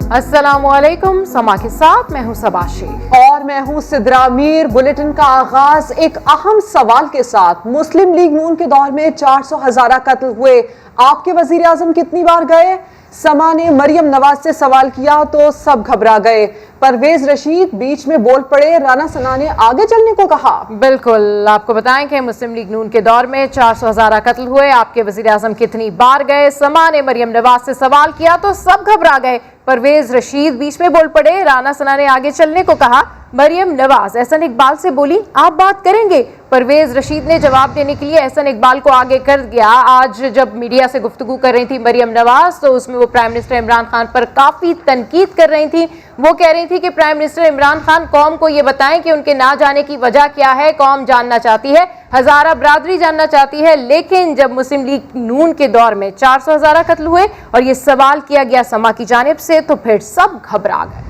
अस्सलाम वालेकुम, समा के साथ मैं हूं सबाशी और मैं हूं सिद्रा मीर। बुलेटिन का आगाज एक अहम सवाल के साथ। मुस्लिम लीग नून के दौर में 400 हज़ारा कत्ल हुए, आपके वजीर आजम कितनी बार गए? समा ने मरियम नवाज से सवाल किया तो सब घबरा गए। परवेज रशीद बीच में बोल पड़े, राना सना ने आगे चलने को कहा। बिल्कुल, आपको बताएं कि मुस्लिम लीग नून के दौर में 400 हज़ारा कत्ल हुए, आपके वजीर आजम कितनी बार गए? समा ने मरियम नवाज से सवाल किया तो सब घबरा गए। परवेज रशीद बीच में बोल पड़े, राना सना ने आगे चलने को कहा। मरियम नवाज एहसन इकबाल से बोली, आप बात करेंगे? परवेज रशीद ने जवाब देने के लिए एहसन इकबाल को आगे कर दिया। आज जब मीडिया से गुफ्तगू कर रही थी मरियम नवाज तो उसमें वो प्राइम मिनिस्टर इमरान खान पर काफ़ी तनकीद कर रही थी। वो कह रही थी कि प्राइम मिनिस्टर इमरान खान कौम को ये बताएं कि उनके ना जाने की वजह क्या है। कौम जानना चाहती है, हज़ारा बरादरी जानना चाहती है। लेकिन जब मुस्लिम लीग नून के दौर में 400 हज़ारा कत्ल हुए और ये सवाल किया गया समा की जानिब से तो फिर सब घबरा गए।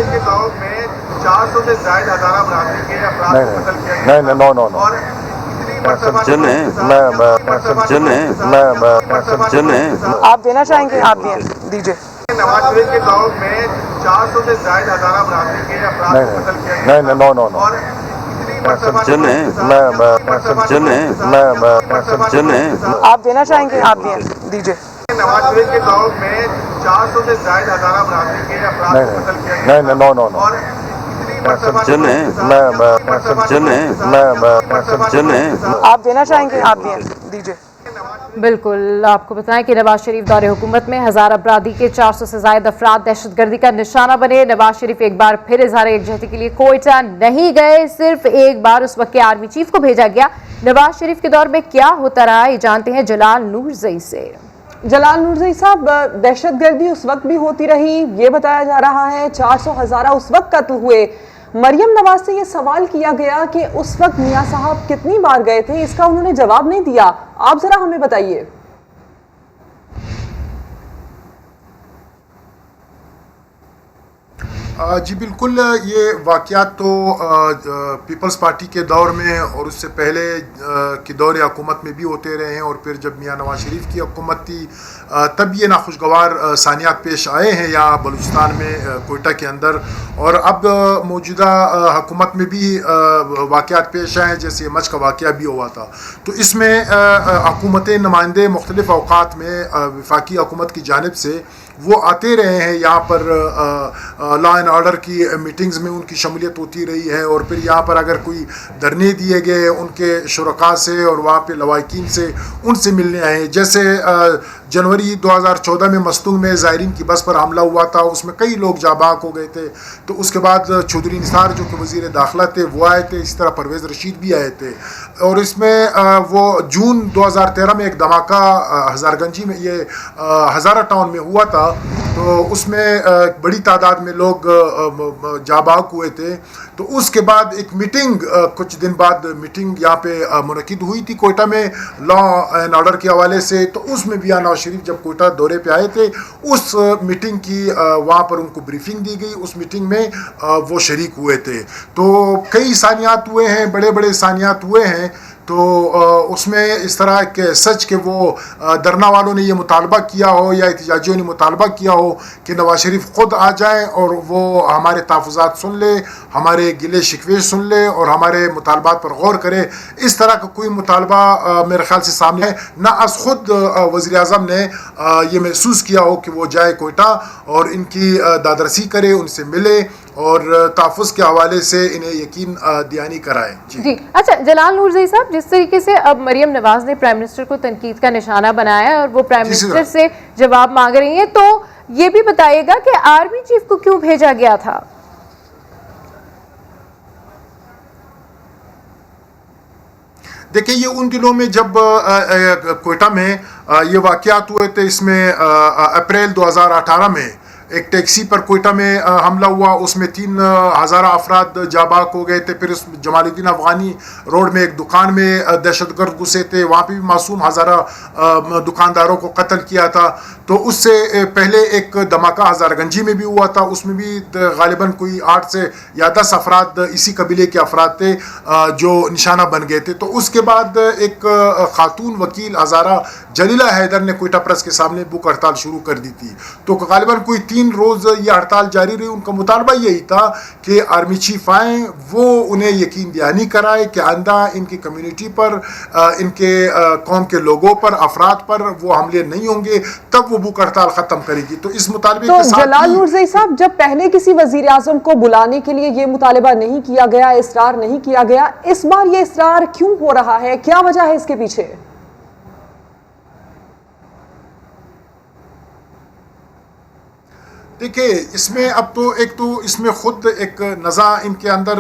के दौर में 400 से ज्यादा हज़ारा बरादरी के अफराद को कत्ल किया गया। नहीं और आप देना चाहेंगे? आप दीजिए। नवाज शरीफ के दौर में 400 से ज्यादा हज़ारा बरादरी के अफराद को कत्ल किया गया। आप देना चाहेंगे? आप दीजिए। नवाज शरीफ के दौर में 400 से ज्यादा हज़ारा बरादरी के अफराद को कत्ल किया गया। आप देना चाहेंगे? आप दीजिए। बिल्कुल, आपको बताएं कि नवाज शरीफ दौरे हुकूमत में हज़ारा बरादरी के 400 से ज़ायद अफराद दहशतगर्दी का निशाना बने। नवाज शरीफ एक बार फिर इज़हार यकजहती के लिए कोयटा नहीं गए, सिर्फ एक बार उस वक्त के आर्मी चीफ को भेजा गया। नवाज शरीफ के दौर में क्या होता रहा ये जानते हैं जलाल नूरजई से। जलाल नूरजई साहब, दहशतगर्दी उस वक्त भी होती रही, ये बताया जा रहा है 400 हज़ारा उस वक्त कत्ल हुए। मरियम नवाज से ये सवाल किया गया कि उस वक्त मियां साहब कितनी बार गए थे, इसका उन्होंने जवाब नहीं दिया। आप जरा हमें बताइए। जी बिल्कुल, ये वाक़यात तो पीपल्स पार्टी के दौर में और उससे पहले के दौर हुकूमत में भी होते रहे हैं, और फिर जब मियां नवाज शरीफ की हुकूमत थी तब ये नाखुशगवार सानियात पेश आए हैं यहाँ बलूचिस्तान में कोयटा के अंदर, और अब मौजूदा हुकूमत में भी वाक़यात पेश आए हैं, जैसे मच का वाक़या भी हुआ था। तो इसमें हुकूमत नुमाइंदे मुख्तलिफ़ अवकात में वफाकी हुकूमत की जानिब से वो आते रहे हैं यहाँ पर, लॉ एंड ऑर्डर की मीटिंग्स में उनकी शमूलियत होती रही है, और फिर यहाँ पर अगर कोई धरने दिए गए उनके शुरका से और वहाँ पे लवाकिन से उनसे मिलने आए। जैसे जनवरी 2014 में मस्तूंग में ज़ायरीन की बस पर हमला हुआ था, उसमें कई लोग जाबाक हो गए थे। तो उसके बाद चौधरी निसार जो कि वज़ीर दाखिला थे वो आए थे, इसी तरह परवेज़ रशीद भी आए थे। और इसमें वो जून 2013 में एक धमाका हज़ारगंजी में, ये हज़ारा टाउन में हुआ था, तो उसमें बड़ी तादाद में लोग जाबाक हुए थे। तो उसके बाद एक मीटिंग, कुछ दिन बाद मीटिंग यहाँ पे मुनक़िद हुई थी कोयटा में लॉ एंड ऑर्डर के हवाले से। तो उसमें भी नवाज शरीफ जब कोयटा दौरे पे आए थे, उस मीटिंग की वहाँ पर उनको ब्रीफिंग दी गई, उस मीटिंग में वो शरीक हुए थे। तो कई सानियात हुए हैं, बड़े बड़े सानियात हुए हैं। तो उसमें इस तरह के सच के वो धरना वालों ने ये मुतालबा किया हो या एहतजाजियों ने मुतालबा किया हो कि नवाज शरीफ ख़ुद आ जाएं और वो हमारे तहफ़्फ़ुज़ात सुन ले, हमारे गिले शिकवे सुन ले और हमारे मुतालबात पर गौर करे। इस तरह का कोई मुतालबा मेरे ख़्याल से सामने है ना। आज ख़ुद वज़ीर आज़म ने ये महसूस किया हो कि वो जाए कोयटा और इनकी दादरसी करे, उनसे मिले और तहफ़्फ़ुज़ के हवाले से इन्हें यकीन दियानी कराए। जी अच्छा जलाल नूरजई साहब, जिस तरीके से अब मरियम नवाज ने प्राइम मिनिस्टर को तनकीद का निशाना बनाया और वो प्राइम मिनिस्टर से जवाब मांग रही हैं, तो ये भी बताइएगा कि आर्मी चीफ को क्यों भेजा गया था? देखिए, ये उन दिनों में जब कोयटा में ये वाक़यात हुए थे, इसमें अप्रैल 2018 में एक टैक्सी पर कोयटा में हमला हुआ, उसमें 3,000 अफराद जाबाक हो गए थे। फिर उस जमालुद्दीन अफगानी रोड में एक दुकान में दहशतगर्द घुसे थे, वहाँ पे भी मासूम हज़ारा दुकानदारों को कत्ल किया था। तो उससे पहले एक धमाका हज़ारगंजी में भी हुआ था, उसमें भी गालिबन कोई 8 से या 10 अफराद इसी कबीले के अफराद थे जो निशाना बन गए थे। तो उसके बाद एक खातून वकील हज़ारा जलीला हैदर ने कोयटा प्रेस के सामने भूख हड़ताल शुरू कर दी थी। तो गालिबन कोई 3 रोज़ ये हड़ताल जारी रही। उनका मुतालबा यही था कि आर्मी चीफ आए, वो उन्हें यकीन दहानी कराए कि आइंदा इनकी कम्युनिटी पर, इनके कौम के लोगों पर, अफराद पर वो हमले नहीं होंगे, तब वो भूख हड़ताल ख़त्म करेगी। तो इस मुतालबे के साथ जलाल नूरज़ई साहब, जब पहले किसी वज़ीर आज़म को बुलाने के लिए ये मुतालबा नहीं किया गया, इसरार नहीं किया गया, इस बार ये इसरार क्यों हो रहा है? क्या वजह है इसके पीछे? देखिए, इसमें अब तो एक तो इसमें ख़ुद एक नज़ा इनके अंदर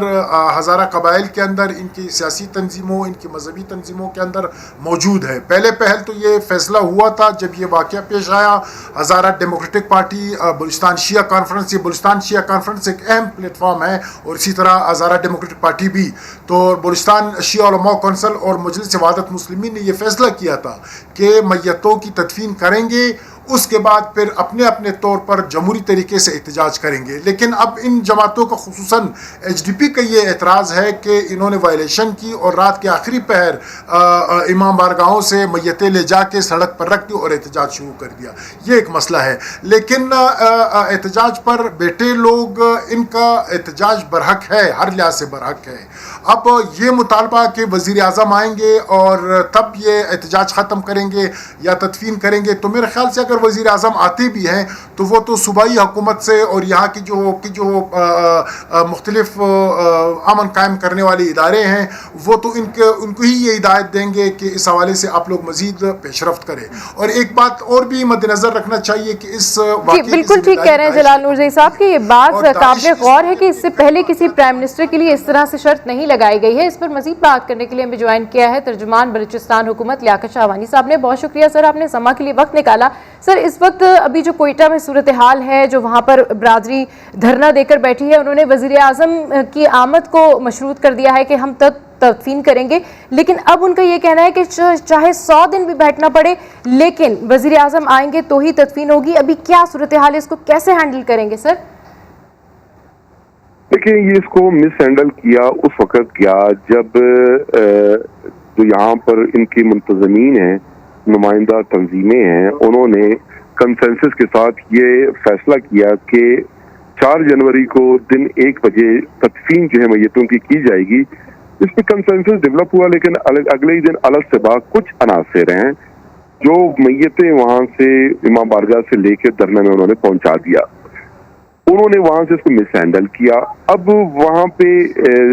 हज़ारा कबाइल के अंदर, इनकी सियासी तंजीमों, इनकी मजहबी तंजीमों के अंदर मौजूद है। पहले पहल तो ये फ़ैसला हुआ था जब ये वाक़या पेश आया, हज़ारा डेमोक्रेटिक पार्टी, बलूचिस्तान शिया कॉन्फ्रेंस, ये बलूचिस्तान शिया कॉन्फ्रेंस एक अहम प्लेटफॉर्म है और इसी तरह हज़ारा डेमोक्रेटिक पार्टी भी। तो बलूचिस्तान शिया उलमा कौंसिल और मजलिस वहादत मुस्लिमीन ने यह फ़ैसला किया था कि मैयतों की तदफीन करेंगे, उसके बाद फिर अपने अपने तौर पर जमहूरी तरीके से एहतजाज करेंगे। लेकिन अब इन जमातों का खुसूसन HDP का ये एतराज़ है कि इन्होंने वायलेशन की और रात के आखिरी पहर इमाम बारगाहों से मैयतें ले जाके सड़क पर रख दी और एहतजाज शुरू कर दिया। ये एक मसला है। लेकिन एहतजाज पर बैठे लोग, इनका एहतजाज बरहक है, हर लिहाज से बरहक है। अब ये मुतालबा कि वज़ीर आज़म आएंगे और तब ये एहतजाज ख़त्म करेंगे या तदफीन करेंगे, तो मेरे ख्याल से अगर वज़ीर आज़म आते भी हैं तो वो तो सूबाई हुकूमत से और यहाँ की जो मुख्तलिफ अमन कायम करने वाले इदारे हैं वो तो उनको ही ये हिदायत देंगे कि इस हवाले से आप लोग मज़ीद पेशरफ्त करें। और एक बात और भी मद्देनज़र रखना चाहिए कि इस बिल्कुल ठीक कह रहे हैं जलाल नूरज़ई साहब कि ये बात काबिल गौर है कि इससे पहले किसी प्राइम मिनिस्टर के लिए इस तरह से शर्त नहीं लगाई गई है। इस पर मज़ीद बात करने के लिए हमें ज्वाइन किया है तर्जुमान बलूचिस्तान हुकूमत लियाकत शाहवानी साहब ने। बहुत शुक्रिया सर, आपने समा के लिए वक्त निकाला। सर, इस वक्त अभी जो कोयटा में सूरत हाल है, जो वहाँ पर बरादरी धरना देकर बैठी है, उन्होंने वज़ीर आज़म की आमद को मशरूत कर दिया है कि हम तदफीन करेंगे। लेकिन अब उनका ये कहना है कि चाहे 100 दिन भी बैठना पड़े लेकिन वज़ीर आज़म आएंगे तो ही तदफीन होगी। अभी क्या सूरत हाल है, इसको कैसे हैंडल करेंगे सर? देखिए, ये इसको मिस हैंडल किया उस वक़्त किया जब जो यहाँ पर इनकी मुंतज़मीन हैं, नुमाइंदा तंजीमें हैं, उन्होंने कंसेंसस के साथ ये फैसला किया कि 4 जनवरी को दिन 1 बजे तदफीन जो है मैयतों की जाएगी। इस पर कंसेंसस डेवलप हुआ, लेकिन अगले ही दिन अलग से बात कुछ अनासर हैं जो मैयतें वहाँ से इमाम बारगाह से लेकर धरने में उन्होंने पहुँचा दिया। उन्होंने वहाँ से इसको मिस हैंडल किया। अब वहाँ पे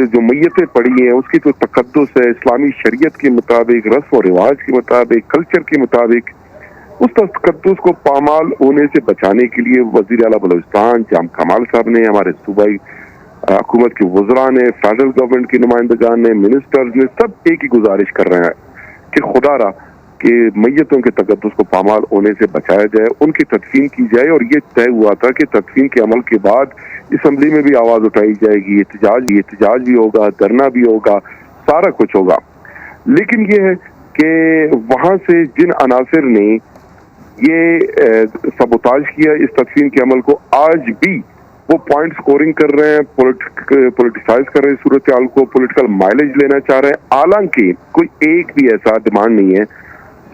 जो मैयतें पड़ी हैं उसकी तो तकद्दुस है, इस्लामी शरीयत के मुताबिक, रस्म और रिवाज के मुताबिक, कल्चर के मुताबिक, उस तकद्दुस को पामाल होने से बचाने के लिए वज़ीर आला बलूचिस्तान जाम कमाल साहब ने, हमारे सूबाई हुकूमत के वज़रा ने, फेडरल गवर्नमेंट के नुमाइंदगान ने, मिनिस्टर्स ने, सब एक ही गुजारिश कर रहे हैं कि खुदारा कि मैयतों के तकद्दुस को पामाल होने से बचाया जाए, उनकी तदफीन की जाए। और ये तय हुआ था कि तदफीन के अमल के बाद असम्बली में भी आवाज़ उठाई जाएगी, एहतजाज भी होगा, धरना भी होगा, सारा कुछ होगा। लेकिन ये है कि वहाँ से जिन अनासर ने ये सबोताज किया इस तदफीन के अमल को, आज भी वो पॉइंट स्कोरिंग कर रहे हैं, पोलिटिसाइज कर रहे हैं सूरत हाल को, पॉलिटिकल माइलेज लेना चाह रहे हैं। हालांकि कोई एक भी ऐसा डिमांड नहीं है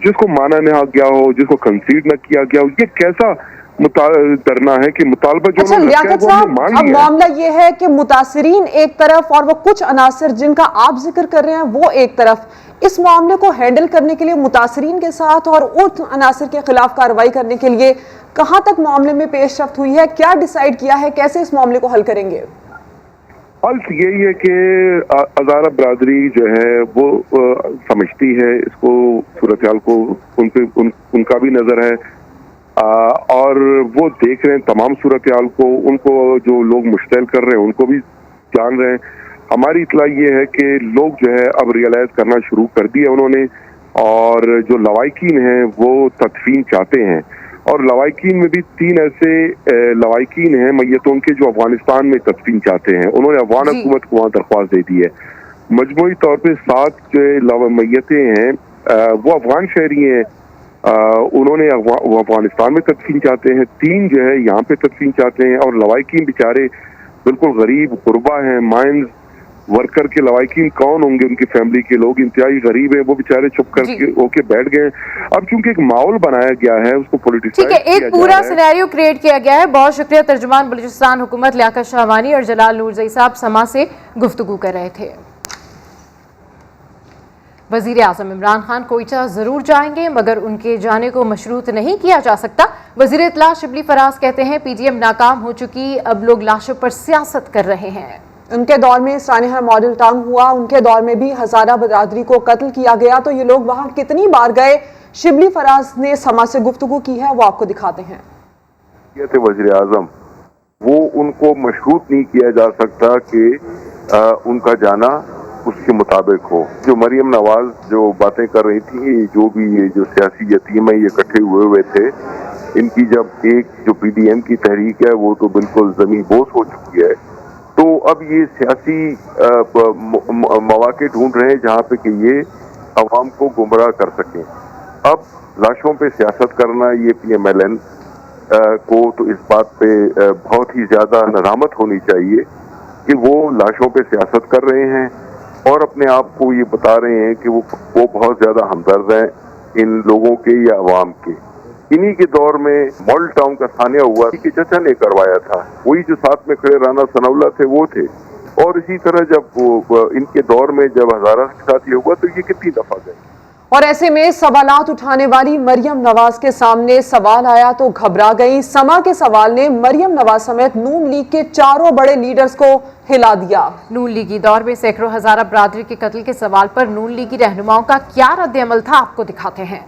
जिसको माना न गया हो, जिसको कंसीड न किया गया हो। ये कैसा धरना है कि मुतालबा जो अच्छा लियाकत साहब, अब मामला ये है कि मुतासरीन एक तरफ और वो कुछ अनासर जिनका आप जिक्र कर रहे हैं वो एक तरफ, इस मामले को हैंडल करने के लिए मुतासरीन के साथ और उन अनासर के खिलाफ कार्रवाई करने के लिए कहां तक मामले में पेशरफ्त हुई है, क्या डिसाइड किया है, कैसे इस मामले को हल करेंगे? हल यही है कि हज़ारा बरादरी जो है वो समझती है इसको, सूरत हाल को उनका भी नज़र है और वो देख रहे हैं तमाम सूरत हाल को, उनको जो लोग मुश्तैल कर रहे हैं उनको भी जान रहे हैं। हमारी इतला ये है कि लोग जो है अब रियलाइज करना शुरू कर दिया उन्होंने, और जो लवाकिन हैं वो तदफीन चाहते हैं। اور لواحقین میں بھی 3 ایسے لواحقین ہیں میتوں کے جو افغانستان میں تدفین چاہتے ہیں. انہوں نے افغان حکومت کو وہاں درخواست دے دی ہے. مجموعی طور پہ 7 جو میتیں ہیں وہ افغان شہری ہیں. انہوں نے وہ افغانستان میں تدفین چاہتے ہیں. 3 جو ہے یہاں پہ تدفین چاہتے ہیں. اور لواحقین بیچارے بالکل غریب غربا ہیں. مائنز ورکر کے لواحقین کون ہوں گے؟ ان کی فیملی کے لوگ انتہائی غریب ہیں. وہ بیچارے چپ کر کے ہو کے بیٹھ گئے. اب چونکہ ایک ماحول بنایا گیا ہے اس کو پولیٹیسائز کیا جا رہا ہے. ایک پورا سینیریو کریٹ کیا گیا ہے. بہت شکریہ. ترجمان بلوچستان حکومت لیاقت شاہوانی اور جلال نورزئی صاحب سما سے گفتگو کر رہے تھے. وزیر اعظم عمران خان کوئٹہ ضرور جائیں گے مگر ان کے جانے کو مشروط نہیں کیا جا سکتا. وزیر اطلاع شبلی فراز کہتے ہیں پی ڈی ایم ناکام ہو چکی، اب لوگ لاشوں پر سیاست کر رہے ہیں. ان کے دور میں سانحہ ماڈل ٹاؤن ہوا، ان کے دور میں بھی ہزارہ برادری کو قتل کیا گیا، تو یہ لوگ وہاں کتنی بار گئے؟ شبلی فراز نے سما سے گفتگو کی ہے، وہ آپ کو دکھاتے ہیں. یہ تھے وزیر اعظم، وہ ان کو مشروط نہیں کیا جا سکتا کہ ان کا جانا اس کے مطابق ہو. جو مریم نواز جو باتیں کر رہی تھی، جو بھی یہ جو سیاسی یتیم ہیں یہ اکٹھے ہوئے تھے، ان کی جب ایک جو پی ڈی ایم کی تحریک ہے وہ تو بالکل زمین بوس ہو چکی ہے. تو اب یہ سیاسی مواقع ڈھونڈ رہے ہیں جہاں پہ کہ یہ عوام کو گمراہ کر سکیں. اب لاشوں پہ سیاست کرنا، یہ پی ایم ایل این کو تو اس بات پہ بہت ہی زیادہ ندامت ہونی چاہیے کہ وہ لاشوں پہ سیاست کر رہے ہیں اور اپنے آپ کو یہ بتا رہے ہیں کہ وہ بہت زیادہ ہمدرد ہیں ان لوگوں کے یا عوام کے. انہی کے دور میں ماڈل ٹاؤن کا سانحہ ہوا کہ چچا نے کروایا تھا، وہی جو ساتھ میں کھڑے رانا ثناءاللہ تھے وہ تھے. اور اسی طرح جب ان کے دور میں جب ہزارہ کے ساتھ یہ ہوا تو یہ کتنی دفعہ گئے. اور ایسے میں سوالات اٹھانے والی مریم نواز کے سامنے سوال آیا تو گھبرا گئی. سما کے سوال نے مریم نواز سمیت نون لیگ کے 4 بڑے لیڈرز کو ہلا دیا. نون لیگی دور میں سینکڑوں ہزارہ برادری کے قتل کے سوال پر نون لیگی رہنماؤں کا کیا رد عمل تھا، آپ کو دکھاتے ہیں.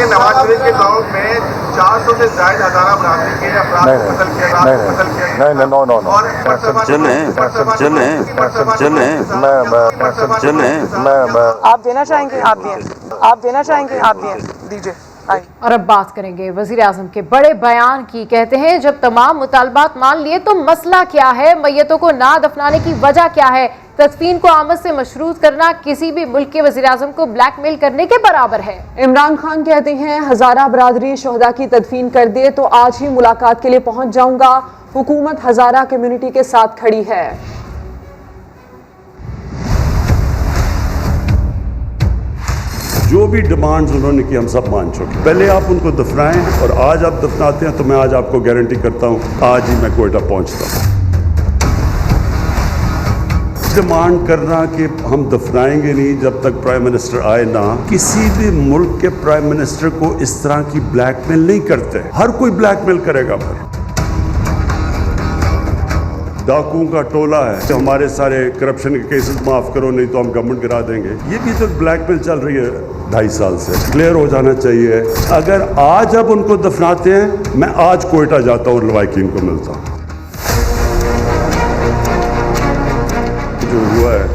نواز شریف کے دور میں 400 سے زائد ہزارہ برادری کے افراد کو قتل کیا گیا. آپ دینا چاہیں گے؟ آپ دینا چاہیں گے؟ آپ دیجیے. اور اب بات کریں گے وزیر اعظم کے بڑے بیان کی. کہتے ہیں جب تمام مطالبات مان لیے تو مسئلہ کیا ہے؟ میتوں کو نہ دفنانے کی وجہ کیا ہے؟ تدفین کو آمد سے مشروط کرنا کسی بھی ملک کے وزیر اعظم کو بلیک میل کرنے کے برابر ہے. عمران خان کہتے ہیں ہزارہ برادری شہداء کی تدفین کر دے تو آج ہی ملاقات کے لیے پہنچ جاؤں گا. حکومت ہزارہ کمیونٹی کے ساتھ کھڑی ہے. جو بھی ڈیمانڈز انہوں نے کی ہم سب مان چکے. پہلے آپ ان کو دفنائیں اور آج آپ دفناتے ہیں تو میں آج آپ کو گارنٹی کرتا ہوں آج ہی میں کوئٹہ پہنچتا ہوں. ڈیمانڈ کرنا کہ ہم دفنائیں گے نہیں جب تک پرائم منسٹر آئے نہ، کسی بھی ملک کے پرائم منسٹر کو اس طرح کی بلیک میل نہیں کرتے. ہر کوئی بلیک میل کرے گا. پھر ڈاکوؤں کا ٹولہ ہے کہ ہمارے سارے کرپشن کے کیسز معاف کرو نہیں تو ہم گورنمنٹ گرا دیں گے. یہ بھی تو بلیک میل چل رہی ہے 2.5 سال سے. کلیئر ہو جانا چاہیے. اگر آج اب ان کو دفناتے ہیں، میں آج کوئٹہ جاتا ہوں اور لواحقین کو ملتا ہوں. جو ہوا ہے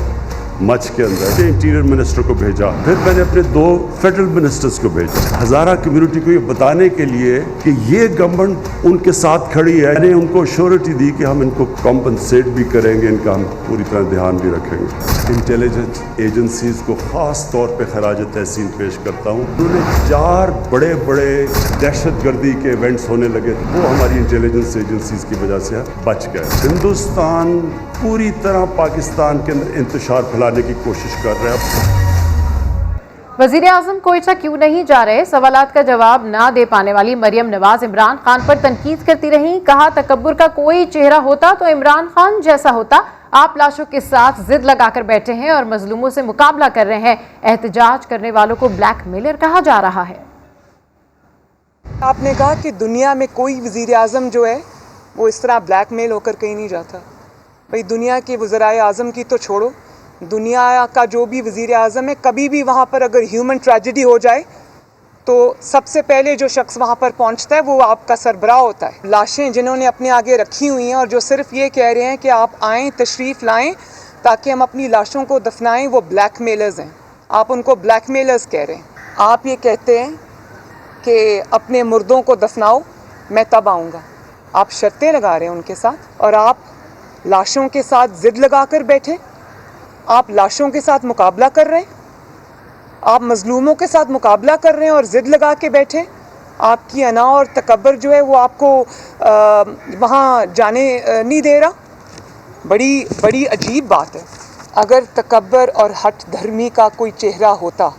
مچ کے اندر انٹیریئر منسٹر کو بھیجا، پھر میں نے اپنے 2 فیڈرل منسٹرز کو بھیجا ہزارہ کمیونٹی کو یہ بتانے کے لیے کہ یہ گورنمنٹ ان کے ساتھ کھڑی ہے. میں نے ان کو شیورٹی دی کہ ہم ان کو کمپنسیٹ بھی کریں گے، ان کا ہم پوری طرح دھیان بھی رکھیں گے. انٹیلیجنس ایجنسیز کو خاص طور پہ خراج تحسین پیش کرتا ہوں. انہوں نے 4 بڑے دہشت گردی کے ایونٹس ہونے لگے، وہ ہماری انٹیلیجنس ایجنسیز کی وجہ سے بچ گئے. ہندوستان پوری طرح پاکستان کے اندر انتشار پھیلانے کی کوشش کر رہے ہیں. وزیر اعظم کوئٹہ کیوں نہیں جا رہے؟ سوالات کا جواب نہ دے پانے والی مریم نواز عمران خان پر تنقید کرتی رہیں. کہا تکبر کا کوئی چہرہ ہوتا تو عمران خان جیسا ہوتا. آپ لاشوں کے ساتھ ضد لگا کر بیٹھے ہیں اور مظلوموں سے مقابلہ کر رہے ہیں. احتجاج کرنے والوں کو بلیک میلر کہا جا رہا ہے. آپ نے کہا کہ دنیا میں کوئی وزیر اعظم جو ہے وہ اس طرح بلیک میل ہو کر کہیں نہیں جاتا. بھئی دنیا کے وزرائے اعظم کی تو چھوڑو، دنیا کا جو بھی وزیر اعظم ہے کبھی بھی وہاں پر اگر ہیومن ٹریجڈی ہو جائے تو سب سے پہلے جو شخص وہاں پر پہنچتا ہے وہ آپ کا سربراہ ہوتا ہے. لاشیں جنہوں نے اپنے آگے رکھی ہوئی ہیں اور جو صرف یہ کہہ رہے ہیں کہ آپ آئیں، تشریف لائیں تاکہ ہم اپنی لاشوں کو دفنائیں، وہ بلیک میلرز ہیں. آپ ان کو بلیک میلرز کہہ رہے ہیں. آپ یہ کہتے ہیں कि अपने मुर्दों को दफनाओ, मैं तब आऊँगा। आप शर्तें लगा रहे हैं उनके साथ और आप लाशों के साथ जिद लगा कर बैठे, आप लाशों के साथ मुकाबला कर रहे हैं, आप मजलूमों के साथ मुकाबला कर रहे हैं और जिद लगा के बैठे। आपकी अना और तकब्बर जो है वो आपको वहाँ जाने नहीं दे रहा। बड़ी अजीब बात है। अगर तकब्बर और हठ धर्मी का कोई चेहरा होता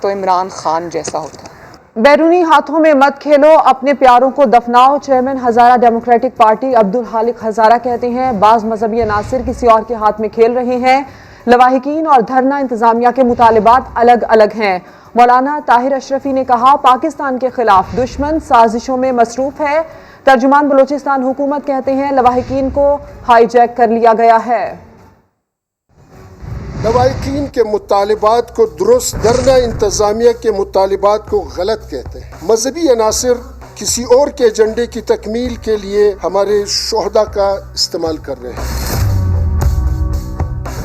तो इमरान खान जैसा होता। बैरूनी हाथों में मत खेलो, अपने प्यारों को दफनाओ। चेयरमैन हजारा डेमोक्रेटिक पार्टी अब्दुल खालिक हजारा कहते हैं बाज मजहबी अनासिर किसी और के हाथ में खेल रहे हैं। लवाहिकीन और धरना इंतजामिया के मुतालिबात अलग अलग हैं। मौलाना ताहिर अशरफी ने कहा पाकिस्तान के खिलाफ दुश्मन साजिशों में मसरूफ है। तर्जुमान बलोचिस्तान हुकूमत कहते हैं लवाहिकीन को हाईजैक कर लिया गया है। लवाहिकीन के मुतालिबात को दुरुस्त, धरना इंतजामिया के मुतालिबात को गलत कहते हैं। मजहबी अनासिर किसी और के एजेंडे की तकमील के लिए हमारे शोहदा का इस्तेमाल कर रहे हैं।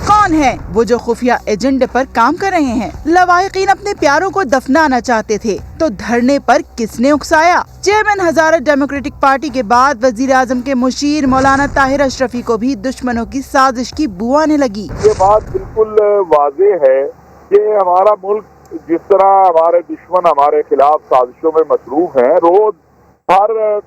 कौन है वो जो खुफिया एजेंडे पर काम कर रहे हैं? लवाहिकीन अपने प्यारों को दफनाना चाहते थे तो धरने पर किसने उकसाया? चेयरमैन हजारा डेमोक्रेटिक पार्टी के बाद वजीर आजम के मुशीर मौलाना ताहिर अशरफी को भी दुश्मनों की साजिश की बू आने लगी। ये बात बिल्कुल वाजे है कि हमारा मुल्क जिस तरह हमारे दुश्मन हमारे खिलाफ साजिशों में मसरूफ हैं, रोज हर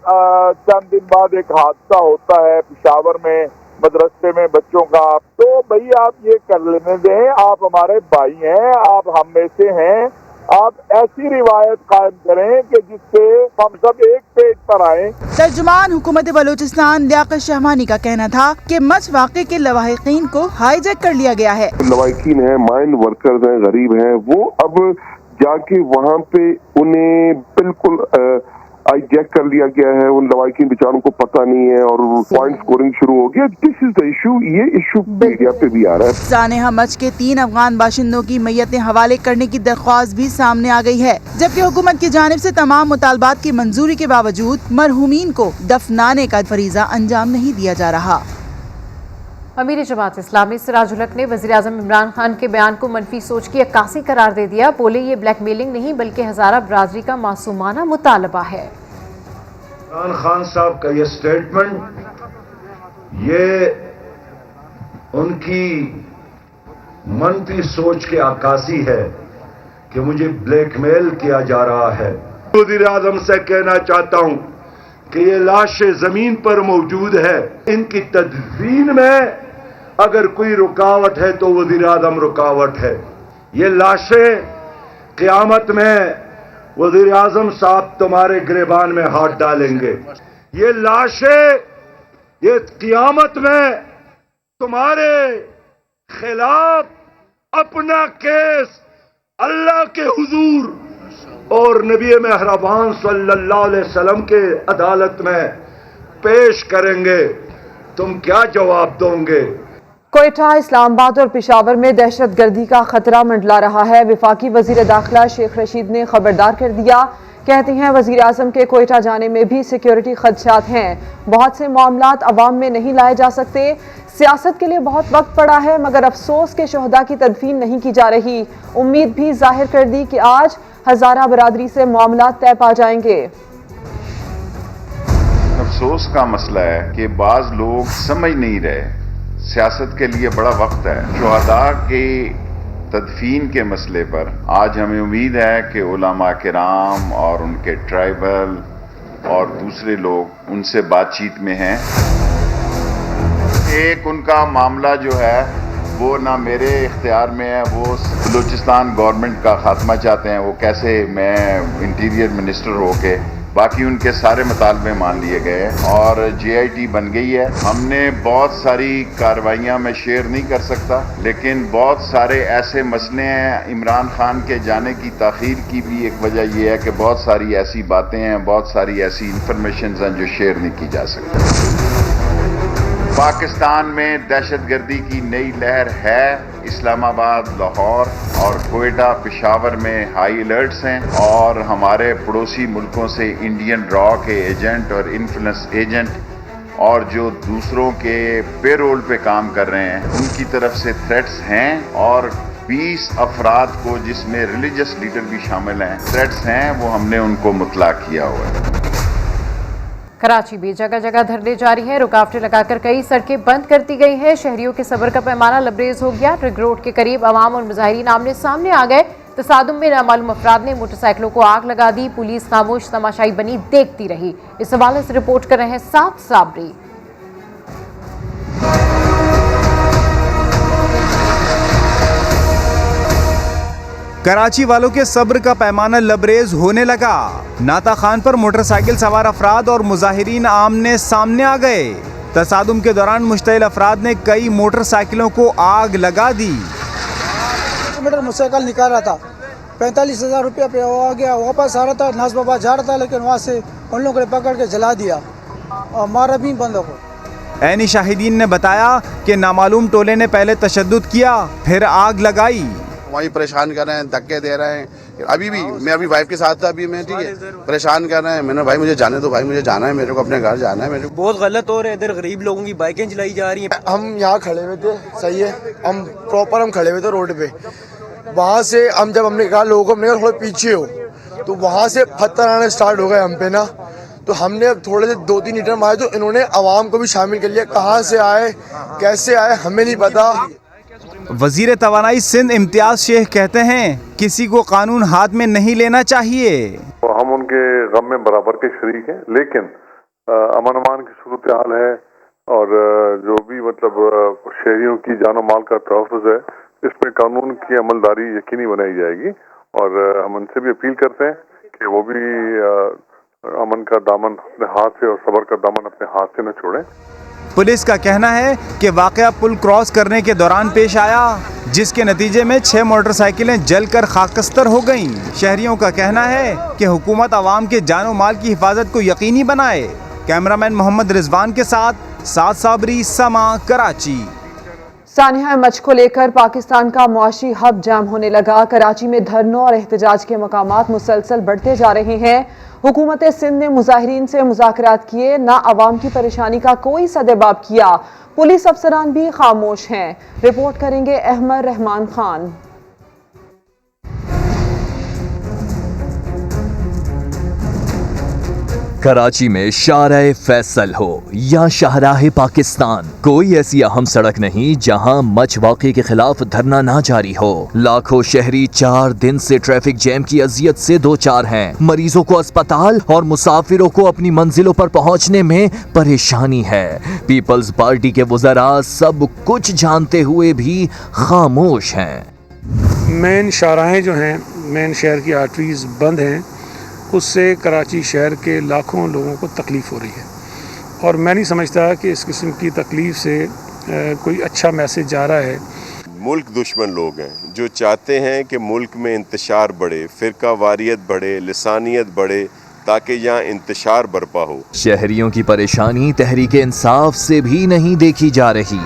चंद दिन बाद एक हादसा होता है पेशावर में मदरसे में बच्चों का, तो भाई आप ये कर लेने दें। आप हमारे भाई हैं, आप हम में से हैं। आप ऐसी रिवायत कायम करें कि जिससे हम सब एक पेज पर आए। तर्जुमान हुकूमत बलोचिस्तान लियाकत शहमानी का कहना था कि मच वाक़े के लवाहिकीन को हाईजैक कर लिया गया है। लवाहिकीन हैं, माइन वर्कर्स हैं, गरीब हैं, वो अब जाके वहाँ पे उन्हें बिल्कुल हाईजैक कर लिया गया है। उन लवाहिकीन बेचारों को पता नहीं है और पॉइंट स्कोरिंग शुरू हो गया। This is the issue. ये इशू मीडिया पे भी आ रहा है। सानेहा मच के 3 अफगान बाशिंदों की मैयतें हवाले करने की दरख्वास्त भी सामने आ गई है, जबकि हुकूमत की जानिब से तमाम मुतालबात की मंजूरी के बावजूद मरहूमीन को दफनाने का फरीजा अंजाम नहीं दिया जा रहा। अमीर जमात इस्लामी सिराजुल हक ने वज़ीर आज़म इमरान खान के बयान को मनफी सोच की अक्कासी करार दे दिया। बोले ये ब्लैकमेलिंग नहीं बल्कि हज़ारा बरादरी का मासूमाना मुतालबा है। इमरान खान साहब का ये स्टेटमेंट ये उनकी मनफी सोच की अक्कासी है कि मुझे ब्लैकमेल किया जा रहा है। वज़ीर आज़म से कहना चाहता हूं कि ये लाशें जमीन पर मौजूद है, इनकी तदफीन में अगर कोई रुकावट है तो वज़ीर आज़म रुकावट है। ये लाशें क़यामत में वज़ीर आज़म साहब तुम्हारे गिरबान में हाथ डालेंगे। ये लाशें ये क़यामत में तुम्हारे खिलाफ अपना केस अल्लाह के हुजूर और नबी मेहरबान सल्लल्लाहु अलैहि वसल्लम के अदालत में पेश करेंगे। तुम क्या जवाब दोगे? कोयटा, इस्लामाबाद और पेशावर में दहशत गर्दी का खतरा मंडला रहा है। वफाकी वजीर दाखिला शेख रशीद ने खबरदार कर दिया। कहते हैं वजीर आज़म के कोयटा जाने में भी सिक्योरिटी खदशात हैं। बहुत से मामलात अवाम में नहीं लाए जा सकते। सियासत के लिए बहुत वक्त पड़ा है मगर अफसोस के शोहदा की तदफीन नहीं की जा रही। उम्मीद भी जाहिर कर दी कि आज हजारा बरादरी से मामलात तय पा जाएंगे। अफसोस का मसला है कि बाज लोग समझ नहीं रहे, सियासत के लिए बड़ा वक्त है। शुहदा के तदफीन के मसले पर आज हमें उम्मीद है कि उलमा किराम और उनके ट्राइबल और दूसरे लोग उनसे बातचीत में हैं। एक उनका मामला जो है वो ना मेरे इख्तियार में है, वो बलूचिस्तान गवर्नमेंट का खात्मा चाहते हैं। वो कैसे मैं इंटीरियर मिनिस्टर होके, बाकी उनके सारे मुतालबे मान लिए गए और JIT बन गई है। हमने बहुत सारी कार्रवाइयाँ मैं शेयर नहीं कर सकता, लेकिन बहुत सारे ऐसे मसले हैं। इमरान खान के जाने की ताख़ीर की भी एक वजह यह है कि बहुत सारी ऐसी बातें हैं, बहुत सारी ऐसी इंफॉर्मेशन हैं जो शेयर नहीं की जा सकती। पाकिस्तान में दहशतगर्दी की नई लहर है। इस्लामाबाद, लाहौर और कोयटा, पेशावर में हाई अलर्ट्स हैं और हमारे पड़ोसी मुल्कों से इंडियन रॉ के एजेंट और इन्फ्लुएंस एजेंट और जो दूसरों के पेरोल पे काम कर रहे हैं उनकी तरफ से थ्रेट्स हैं और 20 अफराद को जिसमें रिलीजियस लीडर भी शामिल हैं, थ्रेट्स हैं, वो हमने उनको मुतला किया हुआ है। कराची में जगह जगह धरने जारी हैं, रुकावटें लगाकर कई सड़कें बंद कर दी गई हैं। शहरियों के सब्र का पैमाना लबरेज हो गया। रिंग रोड के करीब अवाम और मुजाहिरीन आमने सामने आ गए। तसादुम में नामालूम अफराद ने मोटरसाइकिलों को आग लगा दी। पुलिस खामोश तमाशाई बनी देखती रही। इस हवाले से रिपोर्ट कर रहे हैं साथ साबरी। कराची वालों के सब्र का पैमाना लबरेज होने लगा। नाता खान पर मोटरसाइकिल सवार अफराद और मुजाहिरीन आमने सामने आ गए। तसादुम के दौरान मुश्तइल अफराद ने कई मोटरसाइकिलों को आग लगा दी। मोटरसाइकिल निकाल रहा था, 45,000 रुपया पे आ गया, वापस आ रहा था, नाजबाबाद जा रहा था, लेकिन वहाँ से उन लोगों ने पकड़ के जला दिया और मारा भी बंदों को। ऐनी शाहिदीन ने बताया कि नामालूम टोले ने पहले तशद्दुद किया, फिर आग लगाई। वहीं परेशान कर रहे हैं, धक्के दे रहे हैं। अभी भी मैं अभी वाइफ के साथ था, अभी मैं ठीक है, परेशान कर रहे हैं। मैंने भाई मुझे जाने दो, भाई मुझे जाना है, मेरे को अपने घर जाना है। मेरे को बहुत गलत हो रहा है, इधर गरीब लोगों की बाइकें चलाई जा रही हैं। हम यहाँ खड़े हुए थे, सही है, हम प्रॉपर हम खड़े हुए थे रोड पे। वहाँ से हम जब हमने कहा लोगों को, हमने कहा थोड़ा पीछे हो, तो वहाँ से पत्थर आने स्टार्ट हो गए हम पे ना। तो हमने अब थोड़े से 2-3 लीटर मारे, तो इन्होंने आवाम को भी शामिल कर लिया। कहाँ से आए, कैसे आए, हमें नहीं पता। वजीर तवानाई सिंध इम्तियाज शेख कहते हैं किसी को कानून हाथ में नहीं लेना चाहिए। हम उनके गम में बराबर के शरीक हैं, लेकिन अमन अमान की सूरत हाल है और जो भी मतलब शहरियों की जान और माल का तहफ़्फ़ुज़ है, इस पे कानून की अमलदारी यकीनी बनाई जाएगी। और हम उनसे भी अपील करते हैं कि वो भी अमन का दामन अपने हाथ से और सब्र का दामन अपने हाथ से न छोड़ें। पुलिस का कहना है कि वाकया पुल क्रॉस करने के दौरान पेश आया, जिसके नतीजे में 6 मोटरसाइकिलें जलकर खाकस्तर हो गईं। शहरियों का कहना है कि हुकूमत आवाम के जान और माल की हिफाजत को यकीनी बनाए। कैमरामैन मोहम्मद रिजवान के साथ साबरी, समा, कराची। सानिया मच को लेकर पाकिस्तान का मुआशी हब जाम होने लगा। कराची में धरनों और एहतजाज के मकामात मुसलसल बढ़ते जा रहे हैं। हुकूमत सिंध ने मुजाहिरीन से मुज़ाकरात किए, ना अवाम की परेशानी का कोई सदेबाब किया। पुलिस अफसरान भी खामोश हैं। रिपोर्ट करेंगे अहमद रहमान खान। कराची में शाहराह फैसल हो या शाहराह पाकिस्तान, कोई ऐसी अहम सड़क नहीं जहां मच वाक़े के खिलाफ धरना ना जारी हो। लाखों शहरी 4 दिन से ट्रैफिक जैम की अजियत से दो चार हैं। मरीजों को अस्पताल और मुसाफिरों को अपनी मंजिलों पर पहुंचने में परेशानी है। पीपल्स पार्टी के वज़रा सब कुछ जानते हुए भी खामोश हैं। मेन शाहराहें जो हैं, मेन शहर की आर्टरीज बंद हैं, उससे कराची शहर के लाखों लोगों को तकलीफ़ हो रही है। और मैं नहीं समझता कि इस किस्म की तकलीफ़ से कोई अच्छा मैसेज जा रहा है। मुल्क दुश्मन लोग हैं जो चाहते हैं कि मुल्क में इंतशार बढ़े, फ़िरका वारियत बढ़े, लिसानियत बढ़े, ताकि यहाँ इंतशार बरपा हो। शहरियों की परेशानी तहरीक इंसाफ से भी नहीं देखी जा रही।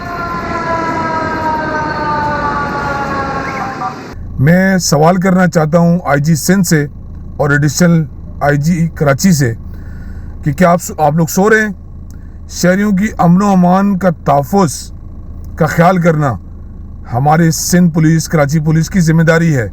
मैं सवाल करना चाहता हूँ आईजी सिंध से और एडिशनल आईजी कराची से कि क्या आप लोग सो रहे हैं? शहरियों की अमन व अमान का तहफ़्फ़ुज़ का ख्याल करना हमारे सिंध पुलिस, कराची पुलिस की जिम्मेदारी है।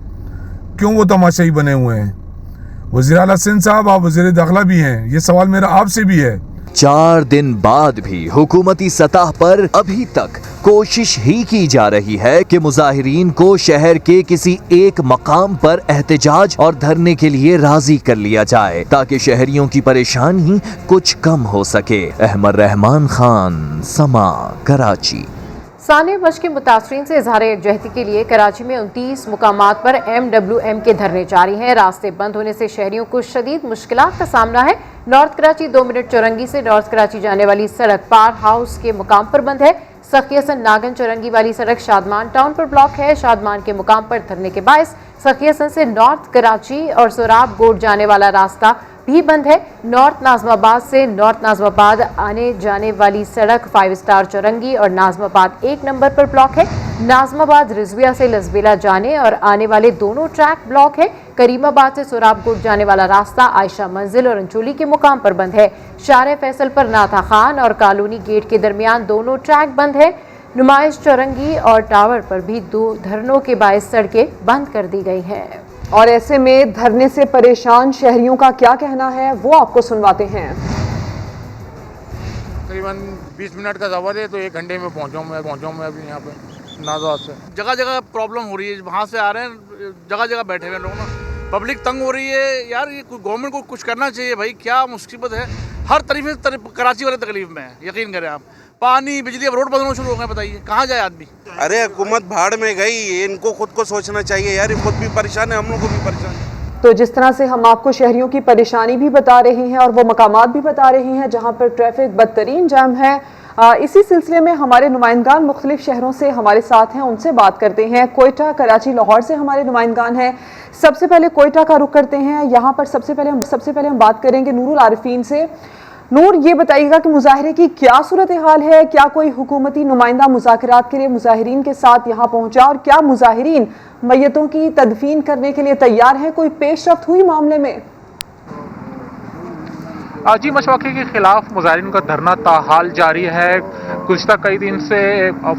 क्यों वो तमाशाई बने हुए हैं? वज़ीर आला सिंध साहब, आप वज़ीर दाखिला भी हैं, ये सवाल मेरा आपसे भी है। 4 दिन बाद भी हुकूमती सतह पर अभी तक कोशिश ही की जा रही है कि मुजाहिरीन को शहर के किसी एक मकाम पर एहतजाज और धरने के लिए राजी कर लिया जाए, ताकि शहरियों की परेशानी कुछ कम हो सके। अहमद रहमान खान, समा, कराची। सानिया मच के मुतासरीन से इजहार यकजहती के लिए कराची में 29 मुकामात पर MWM के धरने जारी हैं। रास्ते बंद होने से शहरियों को शदीद मुश्किलात का सामना है। नॉर्थ कराची 2 मिनट चौरंगी से नॉर्थ कराची जाने वाली सड़क पार हाउस के मुकाम पर बंद है। सखी हसन नागन चौरंगी वाली सड़क शादमान टाउन पर ब्लॉक है। शादमान के मुकाम पर धरने के बायस सखी हसन से नॉर्थ कराची और सोराब गोड जाने वाला रास्ता भी बंद है। नॉर्थ नाजमाबाद से नॉर्थ नाजमाबाद आने जाने वाली सड़क 5 स्टार चौरंगी और नाजमाबाद 1 नंबर पर ब्लॉक है। नाजमाबाद रिजविया से लसबेला जाने और आने वाले दोनों ट्रैक ब्लॉक है। करीमाबाद से सोराबकोट जाने वाला रास्ता आयशा मंजिल और अंचोली के मुकाम पर बंद है। शाहराह फैसल पर नाथा खान और कॉलोनी गेट के दरमियान दोनों ट्रैक बंद है। नुमाइश चौरंगी और टावर पर भी 2 धरनों के बायस सड़कें बंद कर दी गई हैं। और ऐसे में धरने से परेशान शहरियों का क्या कहना है वो आपको सुनवाते हैं। करीबन 20 मिनट का सफर है तो 1 घंटे में पहुंचा मैं अभी यहाँ पे नाजवाद से। जगह जगह प्रॉब्लम हो रही है, वहाँ से आ रहे हैं, जगह जगह बैठे हुए लोग ना, पब्लिक तंग हो रही है यार। ये गवर्नमेंट को कुछ करना चाहिए भाई, क्या मुसीबत है। हर तरीके से कराची वाले तकलीफ में है, यकीन करें आप। पानी, बिजली, अब रोड बंद होना शुरू हो गए, बताइए कहाँ जाए आदमी। अरे हुकूमत भाड़ में गई, इनको खुद को सोचना चाहिए यार, खुद भी परेशान है, हम लोग को भी परेशान है। तो जिस तरह से हम आपको शहरियों की परेशानी भी बता रहे हैं और वो मकामात भी बता रहे हैं जहां पर ट्रैफिक बदतरीन जाम है, इसी सिलसिले में हमारे नुमाइंदगान मुख्तलिफ शहरों से हमारे साथ हैं, उनसे बात करते हैं। कोयटा, कराची, लाहौर से हमारे नुमाइंदगान हैं। सबसे पहले कोयटा का रुख करते हैं। यहाँ पर सबसे पहले हम बात करेंगे नूरुल आरिफीन से। नूर, ये बताइएगा कि मुजाहरे की क्या सूरत हाल है, क्या कोई हुकूमती नुमाइंदा मुज़ाकरात के लिए मुजाहिरीन के साथ यहाँ पहुँचा और क्या मुजाहिरीन मैयतों की तदफीन करने के लिए तैयार हैं, कोई पेशरफ्त हुई मामले में? जी, मशवाक़े के खिलाफ मुजाहिरीन का धरना ताहाल जारी है। गुज़िश्ता कई दिन से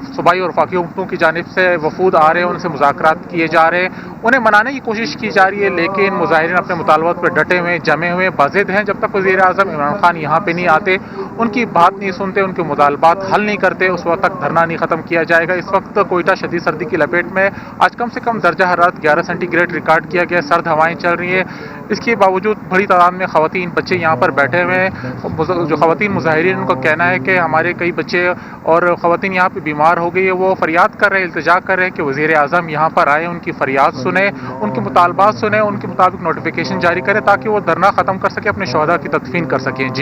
सूबाई और वफाकी हुकूमतों की जानिब से वफूद आ रहे हैं, उनसे मुज़ाकरात किए जा रहे हैं, उन्हें मनाने की कोशिश की जा रही है, लेकिन मुजाहिरीन अपने मुतालबात पर डटे हुए, जमे हुए, बाज़िद हैं। जब तक वज़ीर आज़म इमरान खान यहाँ पे नहीं आते, उनकी बात नहीं सुनते, उनके मुतालबात हल नहीं करते, उस वक्त तक धरना नहीं ख़त्म किया जाएगा। इस वक्त कोयटा शदीद सर्दी की लपेट में, आज कम से कम दर्जा हरारत 11 सेंटीग्रेड रिकॉर्ड किया गया, सर्द हवाएं चल रही हैं। इसके बावजूद बड़ी तादाद में ख़वातीन, बच्चे यहाँ पर बैठे हुए हैं। जो ख़वातीन मुजाहिरीन, उनका कहना है कि हमारे कई बच्चे और ख़वातीन यहाँ पे बीमार हो गई है, वो फरियाद कर रहे हैं, इल्तिजा कर रहे हैं कि वज़ीर आज़म यहाँ पर आए, उनकी फरियाद सुने, उनके मुतालबात सुने, उनके मुताबिक नोटिफिकेशन जारी करें ताकि वो धरना ख़त्म कर सके, अपने शहदा की तदफीन कर सकें।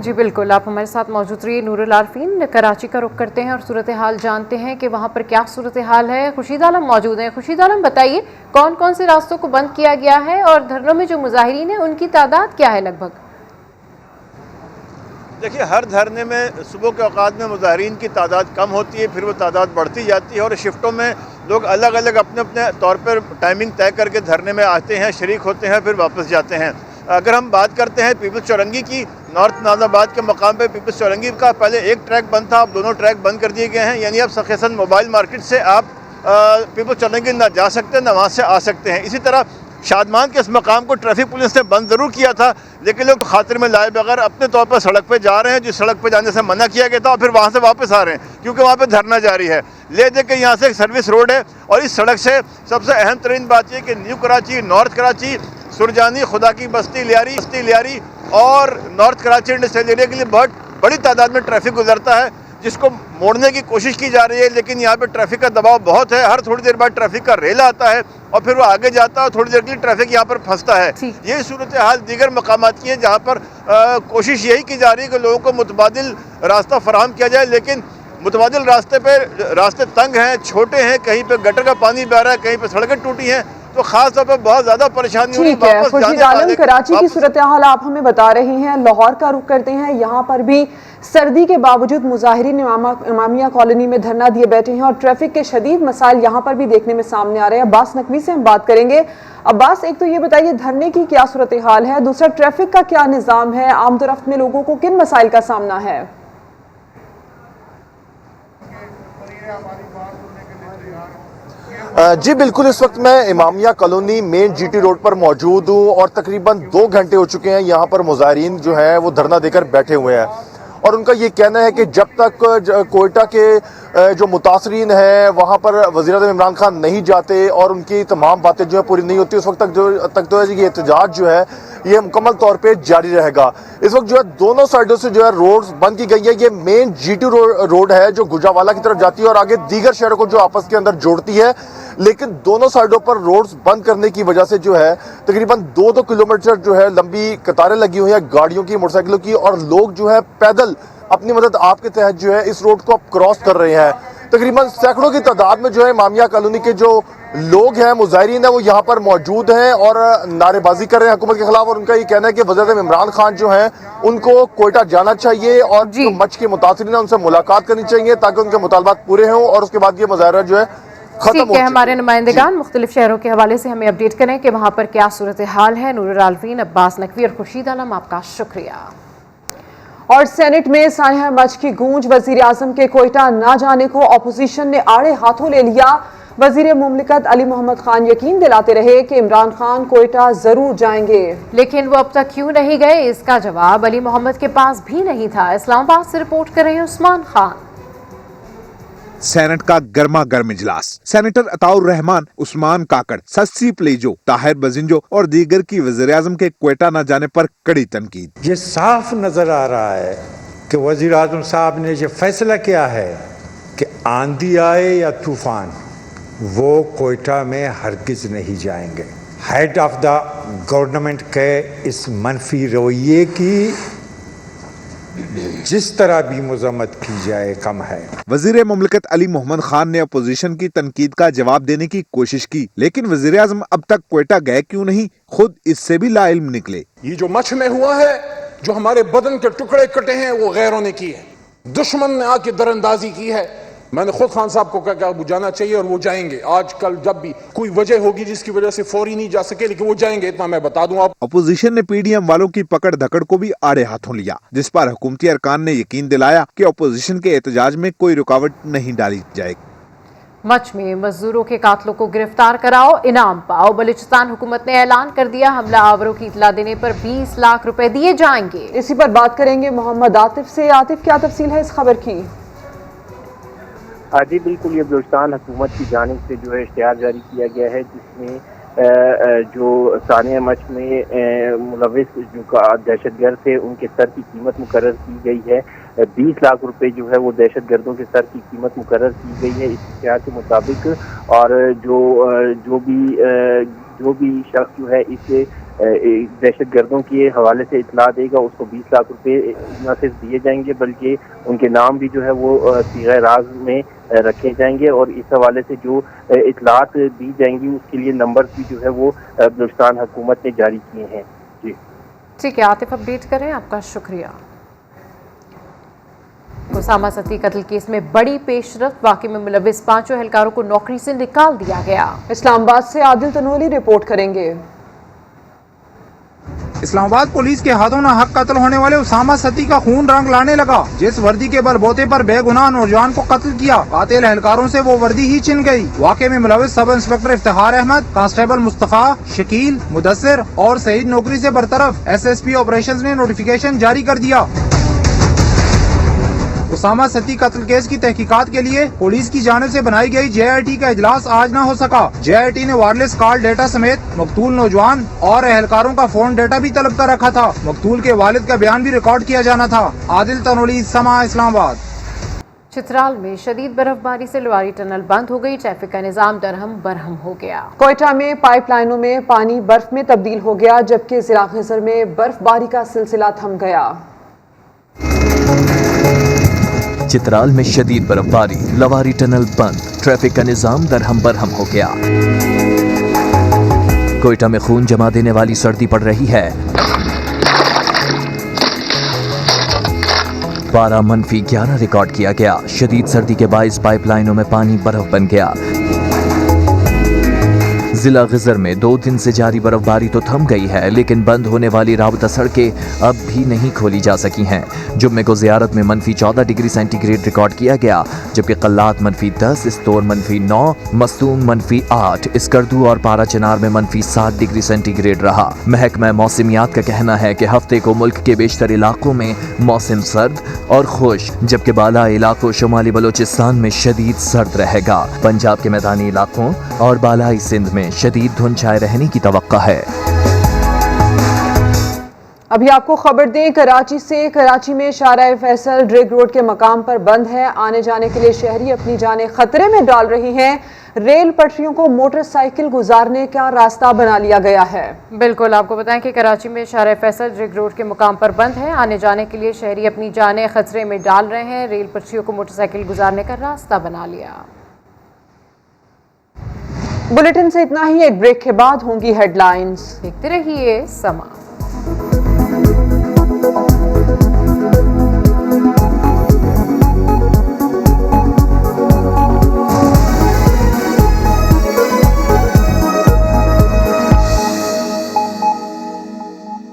जी बिल्कुल, आप हमारे साथ मौजूद रहिए। नूरुल आरिफीन, कराची का रुख करते हैं और सूरत हाल जानते हैं कि वहाँ पर क्या सूरत हाल है। खुर्शीद आलम मौजूद हैं। खुर्शीद आलम, बताइए कौन कौन से रास्तों को बंद किया गया है और धरनों में जो मुजाहिरीन हैं उनकी तादाद क्या है लगभग? देखिए, हर धरने में सुबह के औकात में मुजाहिरीन की तादाद कम होती है, फिर वो तादाद बढ़ती जाती है और शिफ्टों में लोग अलग अलग अपने अपने तौर पर टाइमिंग तय करके धरने में आते हैं, शरीक होते हैं, फिर वापस जाते हैं। अगर हम बात करते हैं पीपल्स चौरंगी की, नॉर्थ नाज़ाबाद के मकाम पे पीपल्स चौरंगी का पहले एक ट्रैक बंद था, अब दोनों ट्रैक बंद कर दिए गए हैं। यानी अब सखेसन मोबाइल मार्केट से आप पीपल्स चौरंगी ना जा सकते ना वहाँ से आ सकते हैं। इसी तरह शादमान के इस मकाम को ट्रैफिक पुलिस ने बंद ज़रूर किया था, लेकिन लोग खातिर में लाए बगैर अपने तौर पर सड़क पे जा रहे हैं, जिस सड़क पे जाने से मना किया गया था, और फिर वहाँ से वापस आ रहे हैं क्योंकि वहाँ पे धरना जारी है। ले दे के यहाँ से एक सर्विस रोड है और इस सड़क से सबसे अहम तरीन बात यह कि न्यू कराची, नॉर्थ कराची, सुरजानी, खुदा की बस्ती, लियारी और नॉर्थ कराची इंडस्ट्रियल एरिया के लिए बहुत बड़ी तादाद में ट्रैफिक गुजरता है, जिसको मोड़ने की कोशिश की जा रही है, लेकिन यहाँ पे ट्रैफिक का दबाव बहुत है। हर थोड़ी देर बाद ट्रैफिक का रेल आता है और फिर वो आगे जाता है और थोड़ी देर के लिए ट्रैफिक यहाँ पर फंसता है। ये सूरत हाल दीगर मकामात की है जहाँ पर कोशिश यही की जा रही है कि लोगों को मुतबादिल रास्ता फराहम किया जाए, लेकिन मुतबादिल रास्ते तंग हैं, छोटे हैं, कहीं पे गटर का पानी बह रहा है, कहीं पे सड़कें टूटी हैं, तो खास तौर पर बहुत ज्यादा परेशानी हो रही है। खुर्शीद आलम, कराची की सूरत हाल आप हमें बता रहे हैं। लाहौर का रुख करते हैं। यहाँ पर भी सर्दी के बावजूद मुजाहिरीन इमामिया कॉलोनी में धरना दिए बैठे हैं और ट्रैफिक के शदीद मसाइल यहाँ पर भी देखने में सामने आ रहे हैं। अब्बास नकवी से हम बात करेंगे। अब्बास, एक तो ये बताइए धरने की क्या सूरत हाल है, दूसरा ट्रैफिक का क्या निज़ाम है, आमदोरफ्त में लोगों को किन मसाइल का सामना है? जी बिल्कुल, इस वक्त मैं Imamia colony main GT road पर मौजूद हूँ और तकरीबन 2 घंटे हो चुके हैं यहाँ पर मुजाहिरीन जो है वो धरना देकर बैठे हुए हैं और उनका ये कहना है कि जब तक कोयटा के जो मुतासरीन हैं वहाँ पर वज़ीर आज़म इमरान खान नहीं जाते और उनकी तमाम बातें जो है पूरी नहीं होती, उस वक्त तक जो है ये एहतजाज जो है ये मुकम्मल तौर पे जारी रहेगा। इस वक्त जो है दोनों साइडों से जो है रोड्स बंद की गई है। ये मेन जीटी रोड है जो गुजरावाला की तरफ जाती है और आगे दीगर शहरों को जो आपस के अंदर जोड़ती है, लेकिन दोनों साइडों पर रोड्स बंद करने की वजह से जो है तकरीबन 2-2 किलोमीटर जो है लंबी कतारें लगी हुई हैं गाड़ियों की, मोटरसाइकिलों की, और लोग जो है पैदल अपनी मदद आपके तहत जो है इस रोड को अब क्रॉस कर रहे हैं। तकरीबन सैकड़ों की तादाद में जो है इमामिया कॉलोनी के जो लोग हैं, मुजाहिरीन है, वो यहाँ पर मौजूद हैं और नारेबाजी कर रहे हैं हुकूमत के खिलाफ। और उनका ये कहना है कि वज़ीर आज़म इमरान खान जो हैं उनको कोयटा जाना चाहिए और जो मच के मुतासिरीन है उनसे मुलाकात करनी चाहिए ताकि उनके मुतालबात पूरे हों और उसके बाद ये मुजाहरा जो है खत्म हो। हमारे नुमाइंदगान मुख्तलिफ शहरों के हवाले से हमें अपडेट करें कि वहाँ पर क्या सूरत हाल है। नूरुल आरिफीन, अब्बास नकवी और खुर्शीद आलम, आपका शुक्रिया। اور سینٹ میں سانحہ مچ کی گونج، وزیر اعظم کے کوئٹہ نہ جانے کو اپوزیشن نے آڑے ہاتھوں لے لیا۔ وزیر مملکت علی محمد خان یقین دلاتے رہے کہ عمران خان کوئٹہ ضرور جائیں گے، لیکن وہ اب تک کیوں نہیں گئے، اس کا جواب علی محمد کے پاس بھی نہیں تھا۔ اسلام آباد سے رپورٹ کر رہے ہیں عثمان خان۔ سینٹ کا گرما گرم اجلاس، سینیٹر عطاء الرحمان، عثمان کاکڑ، سسی پلیجو، طاہر بزنجو اور دیگر کی وزیر اعظم کے کوئٹہ نہ جانے پر کڑی تنقید۔ یہ صاف نظر آ رہا ہے کہ وزیر اعظم صاحب نے یہ فیصلہ کیا ہے کہ آندھی آئے یا طوفان وہ کوئٹہ میں ہرگز نہیں جائیں گے۔ ہیڈ آف دا گورنمنٹ کے اس منفی رویے کی جس طرح بھی مذمت کی جائے کم ہے۔ وزیر مملکت علی محمد خان نے اپوزیشن کی تنقید کا جواب دینے کی کوشش کی، لیکن وزیر اعظم اب تک کوئٹہ گئے کیوں نہیں، خود اس سے بھی لا علم نکلے۔ یہ جو مچھ میں ہوا ہے، جو ہمارے بدن کے ٹکڑے کٹے ہیں، وہ غیروں نے کی ہے، دشمن نے آ کے در اندازی کی ہے۔ میں نے خود خان صاحب کو کہا کہ وہ جانا چاہیے اور وہ جائیں گے۔ آج کل جب بھی کوئی وجہ ہوگی جس کی وجہ سے فوری نہیں جا سکے، لیکن وہ جائیں گے، اتنا میں بتا دوں آپ۔ اپوزیشن نے پی ڈی ایم والوں کی پکڑ دھکڑ کو بھی آڑے ہاتھوں لیا، جس پر حکومتی ارکان نے یقین دلایا کہ اپوزیشن کے احتجاج میں کوئی رکاوٹ نہیں ڈالی جائے گی۔ مچھ میں مزدوروں کے قاتلوں کو گرفتار کراؤ، انعام پاؤ۔ بلوچستان حکومت نے اعلان کر دیا حملہ آوروں کی اطلاع دینے پر 20 لاکھ روپے دیے جائیں گے۔ اسی پر بات کریں گے محمد عاطف سے۔ عاطف، کیا تفصیل ہے اس خبر کی؟ جی بالکل، یہ بلوچستان حکومت کی جانب سے جو ہے اشتہار جاری کیا گیا ہے، جس میں جو سانحہ مچ میں ملوث جو دہشت گرد تھے ان کے سر کی قیمت مقرر کی گئی ہے۔ 20 لاکھ روپے جو ہے وہ دہشت گردوں کے سر کی قیمت مقرر کی گئی ہے اس اشتہار کے مطابق، اور جو بھی شخص جو ہے اس دہشت گردوں کے حوالے سے اطلاع دے گا اس کو 20 لاکھ روپے نہ صرف دیے جائیں گے بلکہ ان کے نام بھی جو ہے وہ صیغہ راز میں رکھے جائیں گے، اور اس حوالے سے جو اطلاعات دی جائیں گی اس کے لیے نمبر بھی جو ہے وہ بلوچستان حکومت نے جاری کیے ہیں۔ جی ٹھیک ہے عاطف، اپڈیٹ کریں، آپ کا شکریہ۔ اسامہ ستی قتل کیس میں بڑی پیش رفت، واقعے میں ملوث 5 اہلکاروں کو نوکری سے نکال دیا گیا۔ اسلام آباد سے عادل تنولی رپورٹ کریں گے۔ اسلام آباد پولیس کے ہاتھوں ناحق قتل ہونے والے اسامہ ستی کا خون رنگ لانے لگا، جس وردی کے بل بوتے پر بے گناہ نوجوان کو قتل کیا، قاتل اہلکاروں سے وہ وردی ہی چھن گئی۔ واقعے میں ملوث sub inspector Iftikhar Ahmed, constable Mustafa, Shakeel, Mudassir اور سعید نوکری سے برطرف۔ ایس ایس پی آپریشنز نے نوٹیفیکیشن جاری کر دیا۔ اسامہ ستی قتل کیس کی تحقیقات کے لیے پولیس کی جانب سے بنائی گئی جے آئی ٹی کا اجلاس آج نہ ہو سکا۔ جے آئی ٹی نے وائرلیس کال ڈیٹا سمیت مقتول نوجوان اور اہلکاروں کا فون ڈیٹا بھی طلب کر رکھا تھا۔ مقتول کے والد کا بیان بھی ریکارڈ کیا جانا تھا۔ عادل تنولی، سما، اسلام آباد۔ چترال میں شدید برف باری سے لواری ٹنل بند ہو گئی، ٹریفک کا نظام درہم برہم ہو گیا۔ کوئٹہ میں پائپ لائنوں میں پانی برف میں تبدیل ہو گیا، جبکہ ضلع خضر میں برف باری کا سلسلہ تھم گیا۔ چترال میں شدید برف باری، لواری ٹنل بند، ٹریفک کا نظام درہم برہم ہو گیا۔ کوئٹہ میں خون جما دینے والی سردی پڑ رہی ہے۔ پارہ -11 ریکارڈ کیا گیا۔ شدید سردی کے باعث پائپ لائنوں میں پانی برف بن گیا۔ ضلع خضر میں 2 دن سے جاری برف باری تو تھم گئی ہے، لیکن بند ہونے والی رابطہ سڑکیں اب بھی نہیں کھولی جا سکی ہیں۔ جمعے کو زیارت میں -14 ڈگری سینٹی گریڈ ریکارڈ کیا گیا، جبکہ قلات -10، استور -9، مستونگ -8، اسکردو اور پارا چنار میں -7 ڈگری سینٹی گریڈ رہا۔ محکمہ موسمیات کا کہنا ہے کہ ہفتے کو ملک کے بیشتر علاقوں میں موسم سرد اور خشک، جبکہ بالائی علاقوں شمالی بلوچستان میں شدید سرد رہے گا۔ پنجاب کے میدانی علاقوں اور بالائی سندھ میں شدید دھند چھائے رہنے کی توقع ہے۔ ابھی آپ کو خبر دیں کراچی سے، کراچی میں شارع فیصل ڈریگ روڈ کے مقام پر بند ہے۔ آنے جانے کے لیے شہری اپنی جانیں خطرے میں ڈال رہی ہیں۔ ریل پٹریوں کو موٹر سائیکل گزارنے کا راستہ بنا لیا گیا ہے۔ بالکل، آپ کو بتائیں کہ کراچی میں شارع فیصل ڈریگ روڈ کے مقام پر بند ہے۔ آنے جانے کے لیے شہری اپنی جانیں خطرے میں ڈال رہے ہیں۔ ریل پٹریوں کو موٹر سائیکل گزارنے کا راستہ بنا لیا۔ بلیٹن سے اتنا ہی، ایک بریک کے بعد ہوں گی ہیڈ لائنز۔ دیکھتے رہیے سما۔